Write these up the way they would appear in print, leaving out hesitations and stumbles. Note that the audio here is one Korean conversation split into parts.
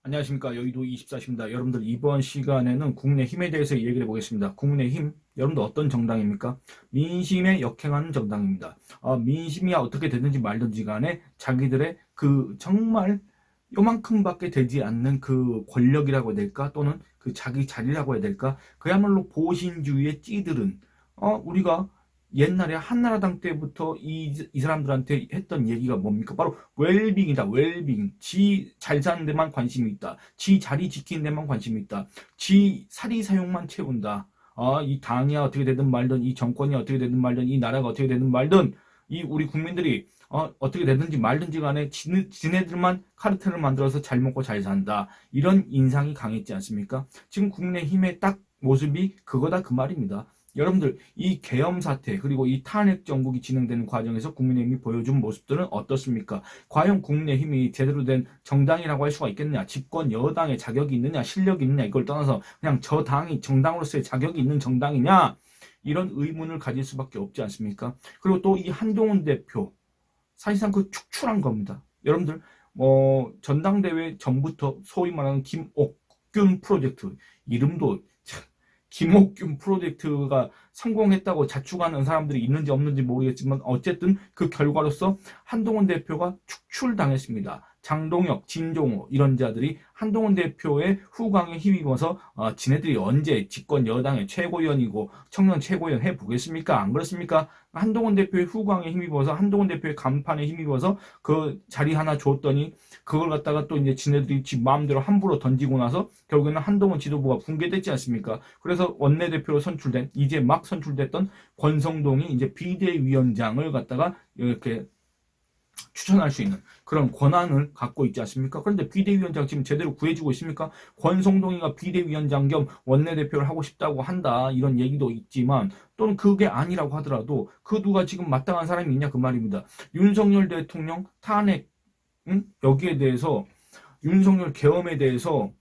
안녕하십니까. 여의도 24시입니다. 여러분들 이번 시간에는 국민의힘에 대해서 얘기를 해보겠습니다. 국민의힘, 여러분들 어떤 정당입니까? 민심에 역행하는 정당입니다. 민심이 어떻게 되든지 말든지 간에 자기들의 그 정말 요만큼밖에 되지 않는 그 권력이라고 해야 될까? 또는 그 자기 자리라고 해야 될까? 그야말로 보신주의에 찌들은 우리가 옛날에 한나라당 때부터 이 사람들한테 했던 얘기가 뭡니까? 바로 웰빙이다. 웰빙. 지 잘 사는 데만 관심이 있다. 지 자리 지키는 데만 관심이 있다. 지 사리 사욕만 채운다. 이 당이 어떻게 되든 말든, 이 정권이 어떻게 되든 말든, 이 나라가 어떻게 되든 말든, 이 우리 국민들이 어떻게 되든지 말든지 간에 지네들만 카르텔을 만들어서 잘 먹고 잘 산다. 이런 인상이 강했지 않습니까? 지금 국민의힘의 딱 모습이 그거다 그 말입니다. 여러분들 이 계엄 사태 그리고 이 탄핵 정국이 진행되는 과정에서 국민의힘이 보여준 모습들은 어떻습니까? 과연 국민의힘이 제대로 된 정당이라고 할 수가 있겠느냐? 집권 여당의 자격이 있느냐? 실력이 있느냐? 이걸 떠나서 그냥 저 당이 정당으로서의 자격이 있는 정당이냐? 이런 의문을 가질 수밖에 없지 않습니까? 그리고 또 이 한동훈 대표 사실상 그 축출한 겁니다. 여러분들 전당대회 전부터 소위 말하는 김옥균 프로젝트 이름도 김옥균 프로젝트가 성공했다고 자축하는 사람들이 있는지 없는지 모르겠지만 어쨌든 그 결과로서 한동훈 대표가 축출당했습니다. 장동혁, 진종호 이런 자들이 한동훈 대표의 후광에 힘입어서 지네들이 언제 집권 여당의 최고위원이고 청년 최고위원 해보겠습니까? 안 그렇습니까? 한동훈 대표의 후광에 힘입어서 한동훈 대표의 간판에 힘입어서 그 자리 하나 줬더니 그걸 갖다가 또 이제 지네들이 지 마음대로 함부로 던지고 나서 결국에는 한동훈 지도부가 붕괴됐지 않습니까? 그래서 원내대표로 선출된 이제 막 선출됐던 권성동이 이제 비대위원장을 갖다가 이렇게 추천할 수 있는 그런 권한을 갖고 있지 않습니까? 그런데 비대위원장 지금 제대로 구해주고 있습니까? 권성동이가 비대위원장 겸 원내대표를 하고 싶다고 한다 이런 얘기도 있지만 또는 그게 아니라고 하더라도 그 누가 지금 마땅한 사람이 있냐 그 말입니다. 윤석열 대통령 탄핵 여기에 대해서 윤석열 계엄에 대해서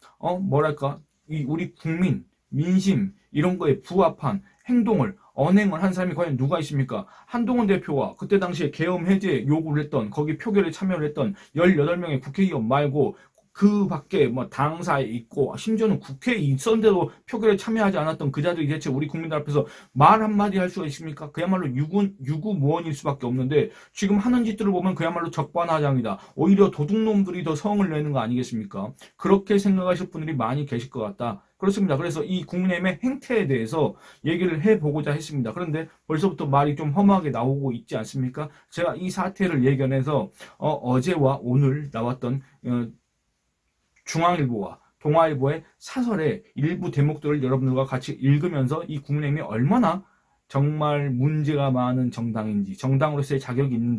뭐랄까 이 우리 국민 민심 이런 거에 부합한 행동을 언행을 한 사람이 과연 누가 있습니까? 한동훈 대표와 그때 당시에 계엄 해제 요구를 했던 거기 표결에 참여를 했던 18명의 국회의원 말고 그 밖에 뭐 당사에 있고 심지어는 국회에 있었는데도 표결에 참여하지 않았던 그 자들이 대체 우리 국민들 앞에서 말 한마디 할 수가 있습니까? 그야말로 유구무원일 수밖에 없는데 지금 하는 짓들을 보면 그야말로 적반하장이다. 오히려 도둑놈들이 더 성을 내는 거 아니겠습니까? 그렇게 생각하실 분들이 많이 계실 것 같다. 그렇습니다. 그래서 이 국민의힘의 행태에 대해서 얘기를 해보고자 했습니다. 그런데 벌써부터 말이 좀 험하게 나오고 있지 않습니까? 제가 이 사태를 예견해서 어제와 오늘 나왔던 중앙일보와 동아일보의 사설의 일부 대목들을 여러분들과 같이 읽으면서 이 국민의힘이 얼마나 정말 문제가 많은 정당인지, 정당으로서의 자격이 있는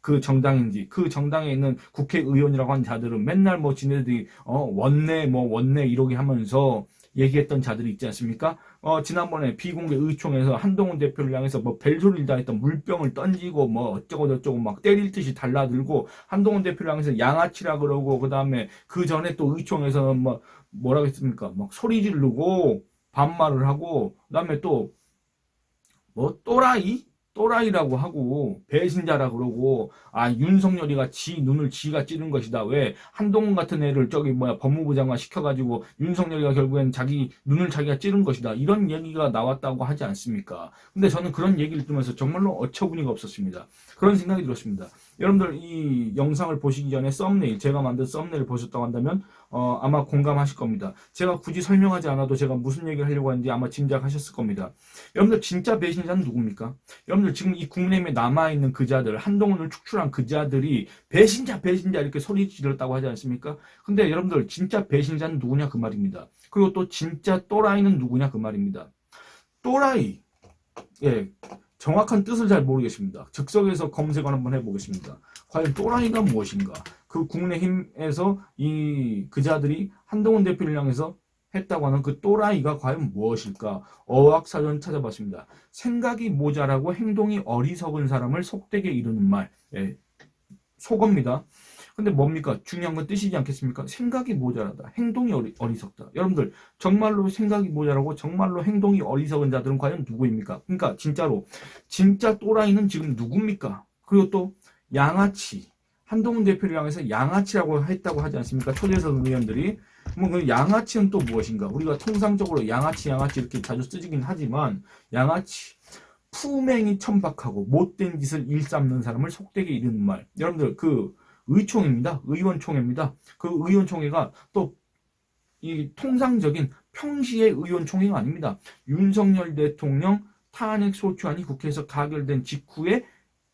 그 정당인지, 그 정당에 있는 국회의원이라고 하는 자들은 맨날 뭐 지네들이 원내 이러게 하면서 얘기했던 자들이 있지 않습니까? 지난번에 비공개 의총에서 한동훈 대표를 향해서 뭐 벨소리를 다 했던 물병을 던지고 뭐 어쩌고 저쩌고 막 때릴 듯이 달라들고 한동훈 대표를 향해서 양아치라 그러고 그 다음에 그 전에 또 의총에서는 뭐라고 했습니까? 막 소리 지르고 반말을 하고 그 다음에 또 뭐 또라이라고 하고 배신자라 그러고 윤석열이가 지 눈을 지가 찌른 것이다. 왜 한동훈 같은 애를 저기 법무부 장관 시켜가지고 윤석열이가 결국엔 자기 눈을 자기가 찌른 것이다. 이런 얘기가 나왔다고 하지 않습니까? 근데 저는 그런 얘기를 들으면서 정말로 어처구니가 없었습니다. 그런 생각이 들었습니다. 여러분들 이 영상을 보시기 전에 썸네일 제가 만든 썸네일을 보셨다고 한다면 아마 공감하실 겁니다. 제가 굳이 설명하지 않아도 제가 무슨 얘기를 하려고 하는지 아마 짐작하셨을 겁니다. 여러분들 진짜 배신자는 누굽니까? 여러분들 지금 이 국내에 남아있는 그자들 한동훈을 축출한 그자들이 배신자 이렇게 소리 지르었다고 하지 않습니까? 근데 여러분들 진짜 배신자는 누구냐 그 말입니다. 그리고 또 진짜 또라이는 누구냐 그 말입니다. 또라이 정확한 뜻을 잘 모르겠습니다. 즉석에서 검색을 한번 해보겠습니다. 과연 또라이가 무엇인가? 그 국내힘에서 이 그자들이 한동훈 대표를 향해서 했다고 하는 그 또라이가 과연 무엇일까? 어학사전 찾아봤습니다. 생각이 모자라고 행동이 어리석은 사람을 속되게 이루는 말. 속어입니다. 근데 뭡니까? 중요한 건 뜻이지 않겠습니까? 생각이 모자라다. 행동이 어리석다. 여러분들 정말로 생각이 모자라고 정말로 행동이 어리석은 자들은 과연 누구입니까? 그러니까 진짜로 진짜 또라이는 지금 누굽니까? 그리고 또 양아치 한동훈 대표를 향해서 양아치라고 했다고 하지 않습니까? 초대선 의원들이. 뭐 그 양아치는 또 무엇인가? 우리가 통상적으로 양아치 이렇게 자주 쓰긴 하지만 양아치 품행이 천박하고 못된 짓을 일삼는 사람을 속되게 이르는 말. 여러분들 그 의총입니다. 의원총회입니다. 그 의원총회가 또 이 통상적인 평시의 의원총회가 아닙니다. 윤석열 대통령 탄핵 소추안이 국회에서 가결된 직후에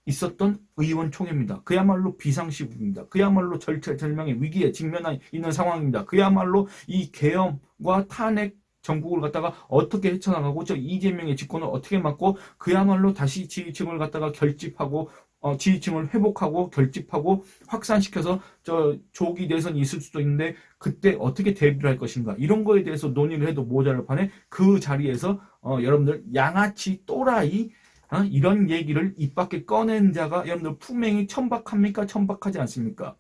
있었던 의원총회입니다. 그야말로 비상시국입니다. 그야말로 절체절명의 위기에 직면해 있는 상황입니다. 그야말로 이 계엄과 탄핵 전국을 갖다가 어떻게 헤쳐나가고 저 이재명의 집권을 어떻게 막고 그야말로 다시 지지층을 갖다가 결집하고 지지층을 회복하고 결집하고 확산시켜서 저 조기 대선이 있을 수도 있는데 그때 어떻게 대비를 할 것인가 이런 거에 대해서 논의를 해도 모자랄 판에 그 자리에서 여러분들 양아치 또라이 이런 얘기를 입 밖에 꺼낸 자가 여러분들 품행이 천박합니까? 천박하지 않습니까?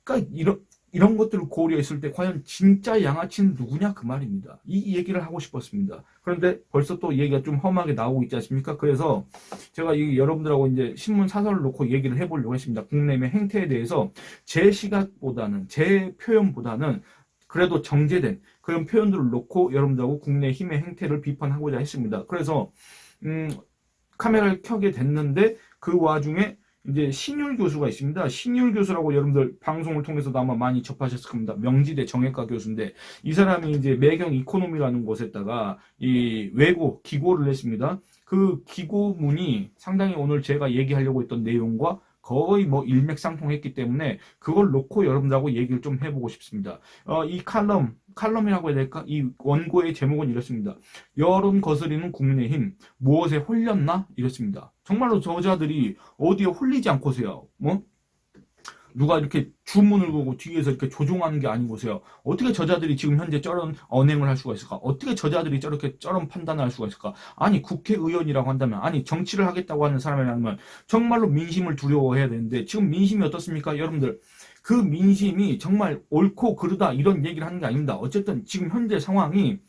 그러니까 이런 것들을 고려했을 때 과연 진짜 양아치는 누구냐 그 말입니다. 이 얘기를 하고 싶었습니다. 그런데 벌써 또 얘기가 좀 험하게 나오고 있지 않습니까? 그래서 제가 여러분들하고 이제 신문 사설을 놓고 얘기를 해보려고 했습니다. 국내의 행태에 대해서 제 시각보다는 제 표현보다는 그래도 정제된 그런 표현들을 놓고 여러분들하고 국내힘의 행태를 비판하고자 했습니다. 그래서 카메라를 켜게 됐는데 그 와중에 이제 신율 교수가 있습니다. 신율 교수라고 여러분들 방송을 통해서도 아마 많이 접하셨을 겁니다. 명지대 정외과 교수인데 이 사람이 이제 매경 이코노미라는 곳에다가 이 외고 기고를 했습니다. 그 기고문이 상당히 오늘 제가 얘기하려고 했던 내용과 거의 뭐 일맥상통했기 때문에 그걸 놓고 여러분들하고 얘기를 좀 해보고 싶습니다. 이 칼럼이라고 해야 될까? 이 원고의 제목은 이렇습니다. 여론 거스리는 국민의힘 무엇에 홀렸나? 이렇습니다. 정말로 저자들이 어디에 홀리지 않고서요. 뭐? 누가 이렇게 주문을 보고 뒤에서 이렇게 조종하는 게 아니고서요. 어떻게 저자들이 지금 현재 저런 언행을 할 수가 있을까? 어떻게 저자들이 저런 판단을 할 수가 있을까? 아니 국회의원이라고 한다면 아니 정치를 하겠다고 하는 사람이라면 정말로 민심을 두려워해야 되는데 지금 민심이 어떻습니까? 여러분들 그 민심이 정말 옳고 그르다 이런 얘기를 하는 게 아닙니다. 어쨌든 지금 현재 상황이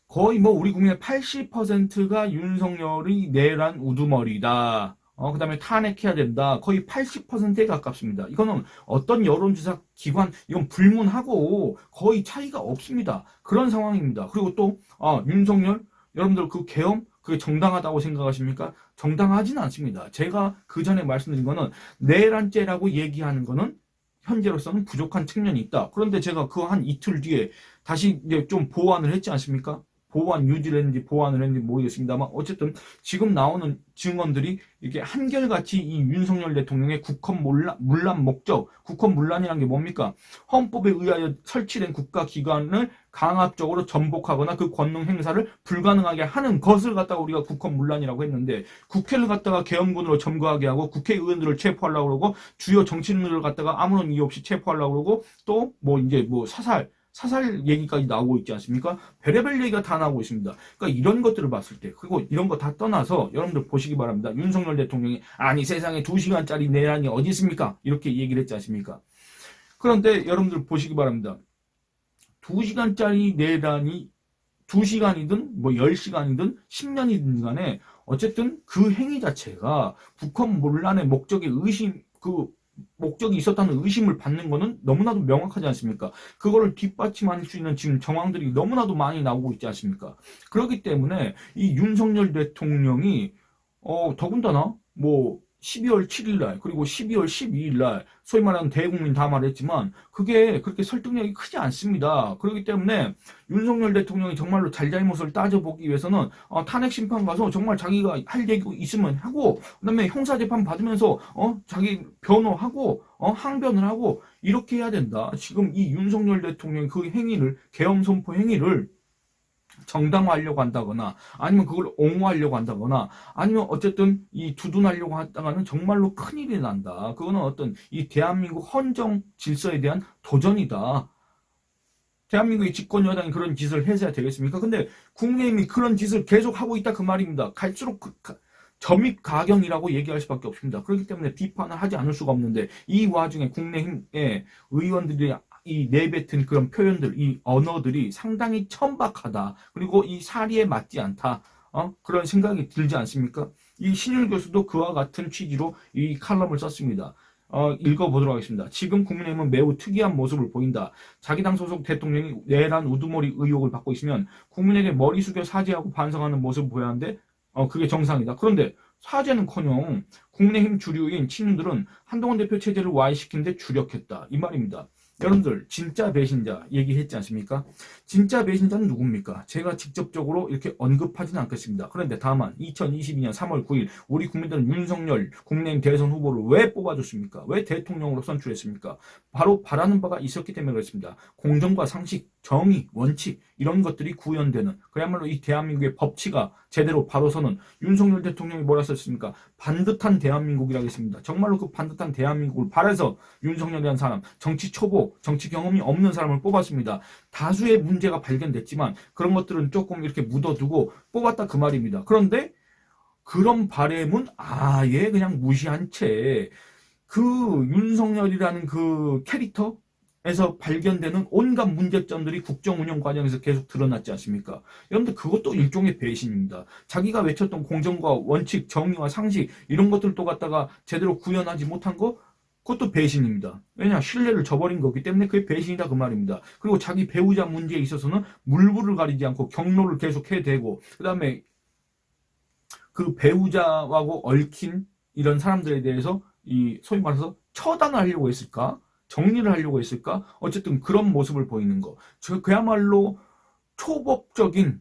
거의 뭐 우리 국민의 80%가 윤석열이 내란 우두머리다. 그 다음에 탄핵해야 된다. 거의 80%에 가깝습니다. 이거는 어떤 여론조사 기관, 이건 불문하고 거의 차이가 없습니다. 그런 상황입니다. 그리고 또, 윤석열, 여러분들 그 계엄, 그게 정당하다고 생각하십니까? 정당하지는 않습니다. 제가 그 전에 말씀드린 거는 내란죄라고 얘기하는 거는 현재로서는 부족한 측면이 있다. 그런데 제가 그 한 이틀 뒤에 다시 이제 좀 보완을 했지 않습니까? 유지를 했는지 보완을 했는지 모르겠습니다만 어쨌든 지금 나오는 증언들이 이렇게 한결같이 이 윤석열 대통령의 국헌 문란 목적, 국헌 문란이라는 게 뭡니까? 헌법에 의하여 설치된 국가기관을 강압적으로 전복하거나 그 권능 행사를 불가능하게 하는 것을 갖다가 우리가 국헌 문란이라고 했는데 얘를 갖다가 계엄군으로 점거하게 하고 국회의원들을 체포하려고 그러고 주요 정치인들을 갖다가 아무런 이유 없이 체포하려고 그러고 또 뭐 이제 뭐 사살 얘기까지 나오고 있지 않습니까? 별의별 얘기가 다 나오고 있습니다. 그러니까 이런 것들을 봤을 때 그리고 이런 거 다 떠나서 여러분들 보시기 바랍니다. 윤석열 대통령이 아니 세상에 2시간짜리 내란이 어디 있습니까? 이렇게 얘기를 했지 않습니까? 그런데 여러분들 보시기 바랍니다. 2시간짜리 내란이 2시간이든 뭐 10시간이든 10년이든 간에 어쨌든 그 행위 자체가 북한 논란의 목적의 목적이 있었다는 의심을 받는 거는 너무나도 명확하지 않습니까? 그거를 뒷받침할 수 있는 지금 정황들이 너무나도 많이 나오고 있지 않습니까? 그렇기 때문에 이 윤석열 대통령이 더군다나 뭐 12월 7일 날 그리고 12월 12일 날 소위 말하는 대국민 담화를 했지만 그게 그렇게 설득력이 크지 않습니다. 그렇기 때문에 윤석열 대통령이 정말로 잘잘못을 따져보기 위해서는 탄핵 심판 가서 정말 자기가 할 얘기 있으면 하고 그다음에 형사재판 받으면서 자기 변호하고 항변을 하고 이렇게 해야 된다. 지금 이 윤석열 대통령의 그 행위를 계엄 선포 행위를 정당화하려고 한다거나 아니면 그걸 옹호하려고 한다거나 아니면 어쨌든 이 두둔하려고 한다가는 정말로 큰일이 난다. 그거는 어떤 이 대한민국 헌정 질서에 대한 도전이다. 대한민국의 집권 여당이 그런 짓을 해서야 되겠습니까? 근데 국민의힘이 그런 짓을 계속 하고 있다 그 말입니다. 갈수록 점입가경이라고 얘기할 수밖에 없습니다. 그렇기 때문에 비판을 하지 않을 수가 없는데 이 와중에 국내힘의 의원들이 이 내뱉은 그런 표현들, 이 언어들이 상당히 천박하다. 그리고 이 사리에 맞지 않다. 그런 생각이 들지 않습니까? 이 신율 교수도 그와 같은 취지로 이 칼럼을 썼습니다. 읽어보도록 하겠습니다. 지금 국민의힘은 매우 특이한 모습을 보인다. 자기 당 소속 대통령이 내란 우두머리 의혹을 받고 있으면 국민에게 머리 숙여 사죄하고 반성하는 모습을 보여야 하는데 그게 정상이다. 그런데 사죄는커녕 국민의힘 주류인 친윤들은 한동훈 대표 체제를 와해시키는 데 주력했다. 이 말입니다. 여러분들 진짜 배신자 얘기했지 않습니까? 진짜 배신자는 누굽니까? 제가 직접적으로 이렇게 언급하지는 않겠습니다. 그런데 다만 2022년 3월 9일 우리 국민들은 윤석열 국민의힘 대선 후보를 왜 뽑아줬습니까? 왜 대통령으로 선출했습니까? 바로 바라는 바가 있었기 때문에 그렇습니다. 공정과 상식, 정의, 원칙 이런 것들이 구현되는 그야말로 이 대한민국의 법치가 제대로 바로 서는 윤석열 대통령이 뭐라 썼습니까? 반듯한 대한민국이라고 했습니다. 정말로 그 반듯한 대한민국을 바라서 윤석열이라는 사람, 정치 초보, 정치 경험이 없는 사람을 뽑았습니다. 다수의 문제가 발견됐지만 그런 것들은 조금 이렇게 묻어두고 뽑았다 그 말입니다. 그런데 그런 바램은 아예 그냥 무시한 채 그 윤석열이라는 그 캐릭터에서 발견되는 온갖 문제점들이 국정 운영 과정에서 계속 드러났지 않습니까? 여러분들 그것도 일종의 배신입니다. 자기가 외쳤던 공정과 원칙, 정의와 상식 이런 것들도 갖다가 제대로 구현하지 못한 거 그것도 배신입니다. 왜냐? 신뢰를 저버린 거기 때문에 그게 배신이다 그 말입니다. 그리고 자기 배우자 문제에 있어서는 물불을 가리지 않고 경로를 계속 해대고 그 다음에 그 배우자하고 얽힌 이런 사람들에 대해서 이 소위 말해서 처단을 하려고 했을까? 정리를 하려고 했을까? 어쨌든 그런 모습을 보이는 거. 그야말로 초법적인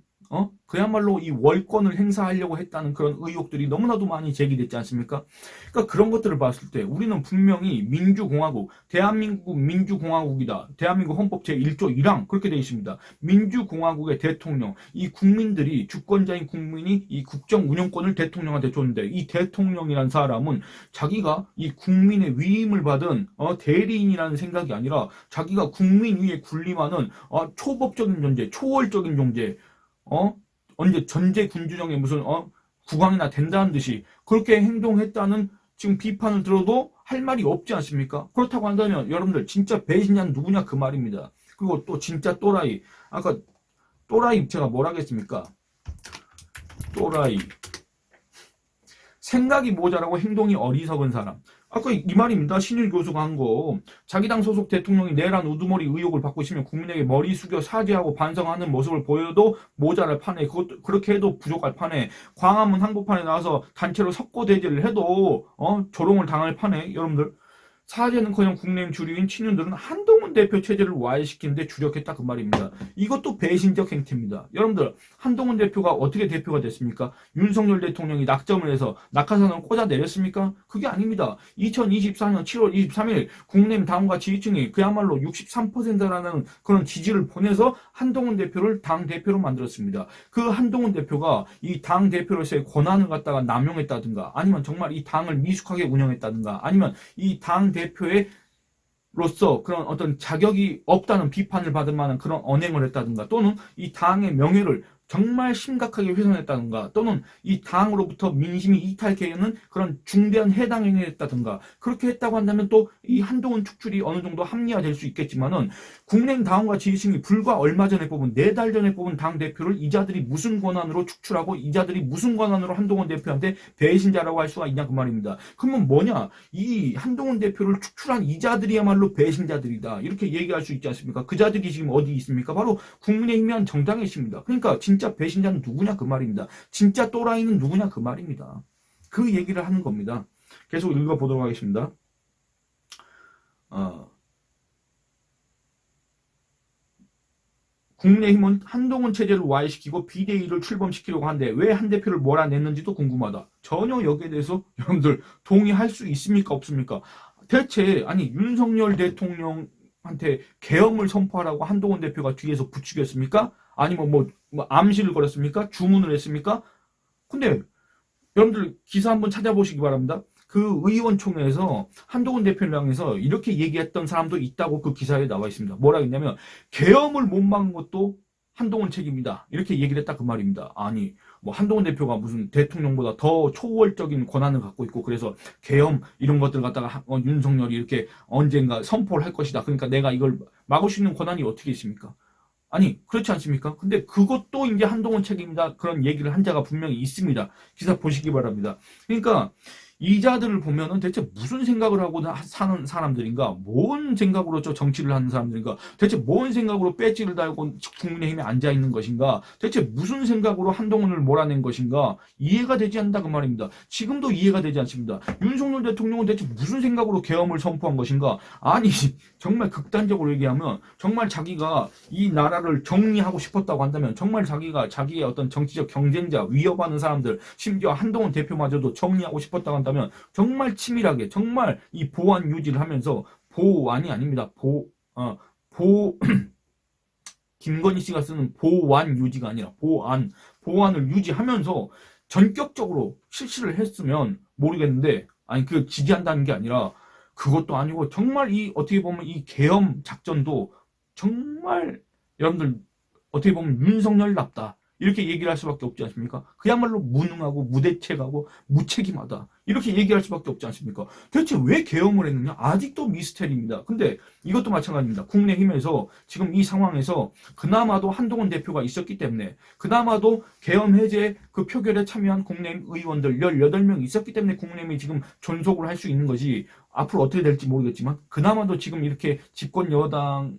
그야말로 이 월권을 행사하려고 했다는 그런 의혹들이 너무나도 많이 제기됐지 않습니까? 그러니까 그런 것들을 봤을 때 우리는 분명히 민주공화국, 대한민국 민주공화국이다. 대한민국 헌법 제1조 1항 그렇게 되어 있습니다. 민주공화국의 대통령, 이 국민들이 주권자인 국민이 이 국정 운영권을 대통령한테 줬는데 이 대통령이란 사람은 자기가 이 국민의 위임을 받은 대리인이라는 생각이 아니라 자기가 국민 위에 군림하는 초법적인 존재, 초월적인 존재 언제 전제 군주정에 무슨 국왕이나 된다는 듯이 그렇게 행동했다는 지금 비판을 들어도 할 말이 없지 않습니까? 그렇다고 한다면 여러분들 진짜 배신자는 누구냐 그 말입니다. 그리고 또 진짜 또라이. 아까 또라이 제가 뭐라 하겠습니까? 또라이. 생각이 모자라고 행동이 어리석은 사람. 아까 이 말입니다. 신일 교수가 한 거. 자기 당 소속 대통령이 내란 우두머리 의혹을 받고 있으면 국민에게 머리 숙여 사죄하고 반성하는 모습을 보여도 모자랄 판에 그것도 그렇게 해도 부족할 판에 광화문 한복판에 나와서 단체로 석고대죄를 해도 조롱을 당할 판에 여러분들 사죄는커녕 국내임 주류인 친윤들은 한동훈 대표 체제를 와해시키는데 주력했다 그 말입니다. 이것도 배신적 행태입니다. 여러분들 한동훈 대표가 어떻게 대표가 됐습니까? 윤석열 대통령이 낙점을 해서 낙하산을 꽂아 내렸습니까? 그게 아닙니다. 2024년 7월 23일 국내임 당원과 지지층이 그야말로 63%라는 그런 지지를 보내서 한동훈 대표를 당 대표로 만들었습니다. 그 한동훈 대표가 이 당 대표로서의 권한을 갖다가 남용했다든가 아니면 정말 이 당을 미숙하게 운영했다든가 아니면 이 당 대표로서 그런 어떤 자격이 없다는 비판을 받을 만한 그런 언행을 했다든가 또는 이 당의 명예를 정말 심각하게 훼손했다든가 또는 이 당으로부터 민심이 이탈되는 그런 중대한 해당 행위를 했다든가 그렇게 했다고 한다면 또 이 한동훈 축출이 어느 정도 합리화될 수 있겠지만은 국내임 당원과 지지층이 불과 얼마 전에 뽑은 4달 전에 뽑은 당대표를 이자들이 무슨 권한으로 축출하고 이자들이 무슨 권한으로 한동훈 대표한테 배신자라고 할 수가 있냐 그 말입니다. 그러면 뭐냐 이 한동훈 대표를 축출한 이자들이야말로 배신자들이다 이렇게 얘기할 수 있지 않습니까? 그 자들이 지금 어디 있습니까? 바로 국민의힘이 한 정당에 있습니다. 그러니까 진짜 배신자는 누구냐 그 말입니다. 진짜 또라이는 누구냐 그 말입니다. 그 얘기를 하는 겁니다. 계속 읽어보도록 하겠습니다. 국민의힘은 한동훈 체제를 와해시키고 비대위를 출범시키려고 하는데 왜 한 대표를 몰아냈는지도 궁금하다. 전혀 여기에 대해서 여러분들 동의할 수 있습니까 없습니까? 대체 아니 윤석열 대통령한테 계엄을 선포하라고 한동훈 대표가 뒤에서 부추겼습니까? 아니면 뭐 암시를 걸었습니까? 주문을 했습니까? 근데 여러분들 기사 한번 찾아보시기 바랍니다. 그 의원총회에서 한동훈 대표를 향해서 이렇게 얘기했던 사람도 있다고 그 기사에 나와 있습니다. 뭐라 했냐면 계엄을 못 막은 것도 한동훈 책임이다. 이렇게 얘기를 했다 그 말입니다. 아니 뭐 한동훈 대표가 무슨 대통령보다 더 초월적인 권한을 갖고 있고 그래서 계엄 이런 것들 갖다가 윤석열이 이렇게 언젠가 선포를 할 것이다. 그러니까 내가 이걸 막을 수 있는 권한이 어떻게 있습니까? 아니 그렇지 않습니까? 근데 그것도 이제 한동훈 책임이다 그런 얘기를 한 자가 분명히 있습니다. 기사 보시기 바랍니다. 그러니까 이자들을 보면은 대체 무슨 생각을 하고 사는 사람들인가? 뭔 생각으로 저 정치를 하는 사람들인가? 대체 뭔 생각으로 배지를 달고 국민의힘에 앉아 있는 것인가? 대체 무슨 생각으로 한동훈을 몰아낸 것인가? 이해가 되지 않는다 그 말입니다. 지금도 이해가 되지 않습니다. 윤석열 대통령은 대체 무슨 생각으로 계엄을 선포한 것인가? 아니 정말 극단적으로 얘기하면 정말 자기가 이 나라를 정리하고 싶었다고 한다면 정말 자기가 자기의 어떤 정치적 경쟁자 위협하는 사람들 심지어 한동훈 대표마저도 정리하고 싶었다고 한다면 정말 치밀하게 정말 이 보안 유지를 하면서 보안이 아닙니다. 보 김건희 씨가 쓰는 보완 유지가 아니라 보안을 유지하면서 전격적으로 실시를 했으면 모르겠는데 아니 그 지지한다는 게 아니라 그것도 아니고 정말 이 어떻게 보면 이 계엄 작전도 정말 여러분들 어떻게 보면 윤석열답다 이렇게 얘기를 할 수밖에 없지 않습니까? 그야말로 무능하고 무대책하고 무책임하다 이렇게 얘기할 수밖에 없지 않습니까? 대체 왜 계엄을 했느냐? 아직도 미스테리입니다. 근데 이것도 마찬가지입니다. 국내힘에서 지금 이 상황에서 그나마도 한동훈 대표가 있었기 때문에 그나마도 계엄 해제 그 표결에 참여한 국내힘 의원들 18명 있었기 때문에 국내힘이 지금 존속을 할 수 있는 것이 앞으로 어떻게 될지 모르겠지만 그나마도 지금 이렇게 집권 여당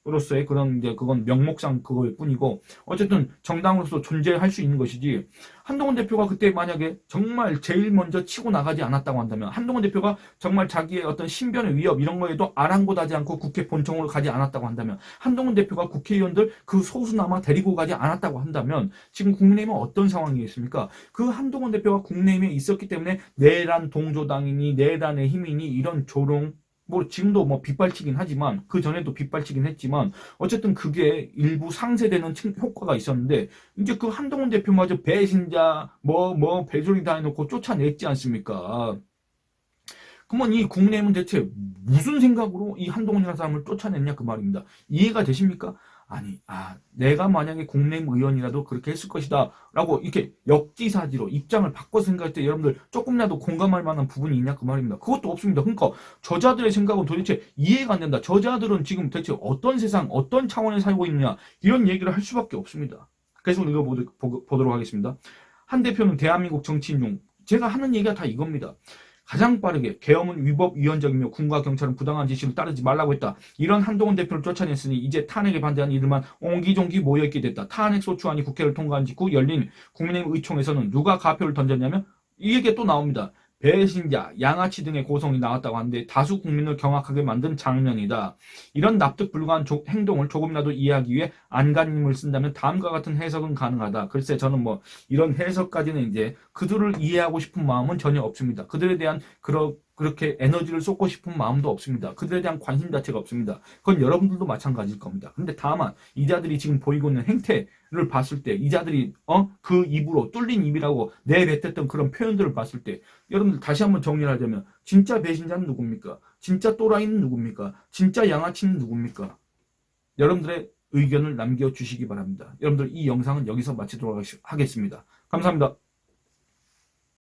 으로서의 그런 이제 그건 명목상 그거일 뿐이고 어쨌든 정당으로서 존재할 수 있는 것이지 한동훈 대표가 그때 만약에 정말 제일 먼저 치고 나가지 않았다고 한다면 한동훈 대표가 정말 자기의 어떤 신변의 위협 이런 거에도 아랑곳하지 않고 국회 본청으로 가지 않았다고 한다면 한동훈 대표가 국회의원들 그 소수나마 데리고 가지 않았다고 한다면 지금 국내힘은 어떤 상황이겠습니까? 그 한동훈 대표가 국내힘에 있었기 때문에 내란 동조당이니 내란의 힘이니 이런 조롱 뭐 지금도 뭐 빗발치긴 하지만 그 전에도 빗발치긴 했지만 어쨌든 그게 일부 상쇄되는 효과가 있었는데 이제 그 한동훈 대표마저 배신자 뭐 배소리 다 해놓고 쫓아냈지 않습니까? 그러면 이 국내는 대체 무슨 생각으로 이 한동훈이라는 사람을 쫓아냈냐 그 말입니다. 이해가 되십니까? 아니, 내가 만약에 국내임 의원이라도 그렇게 했을 것이다 라고 이렇게 역지사지로 입장을 바꿔서 생각할 때 여러분들 조금이라도 공감할 만한 부분이 있냐 그 말입니다. 그것도 없습니다. 그러니까 저자들의 생각은 도대체 이해가 안 된다. 저자들은 지금 대체 어떤 세상 어떤 차원에 살고 있느냐 이런 얘기를 할 수밖에 없습니다. 계속 읽어보도록 하겠습니다. 한 대표는 대한민국 정치인 중 제가 하는 얘기가 다 이겁니다. 가장 빠르게 계엄은 위법 위헌적이며 군과 경찰은 부당한 지시를 따르지 말라고 했다. 이런 한동훈 대표를 쫓아냈으니 이제 탄핵에 반대하는 이들만 옹기종기 모여있게 됐다. 탄핵 소추안이 국회를 통과한 직후 열린 국민의힘 의총에서는 누가 가표를 던졌냐면 이 얘기가 또 나옵니다. 배신자, 양아치 등의 고성이 나왔다고 하는데 다수 국민을 경악하게 만든 장면이다. 이런 납득 불가한 행동을 조금이라도 이해하기 위해 안간힘을 쓴다면 다음과 같은 해석은 가능하다. 글쎄 저는 뭐 이런 해석까지는 이제 그들을 이해하고 싶은 마음은 전혀 없습니다. 그들에 대한 그렇게 에너지를 쏟고 싶은 마음도 없습니다. 그들에 대한 관심 자체가 없습니다. 그건 여러분들도 마찬가지일 겁니다. 근데 다만 이자들이 지금 보이고 있는 행태를 봤을 때 이자들이 그 입으로 뚫린 입이라고 내뱉었던 그런 표현들을 봤을 때 여러분들 다시 한번 정리를 하자면 진짜 배신자는 누굽니까? 진짜 또라이는 누굽니까? 진짜 양아치는 누굽니까? 여러분들의 의견을 남겨주시기 바랍니다. 여러분들 이 영상은 여기서 마치도록 하겠습니다. 감사합니다.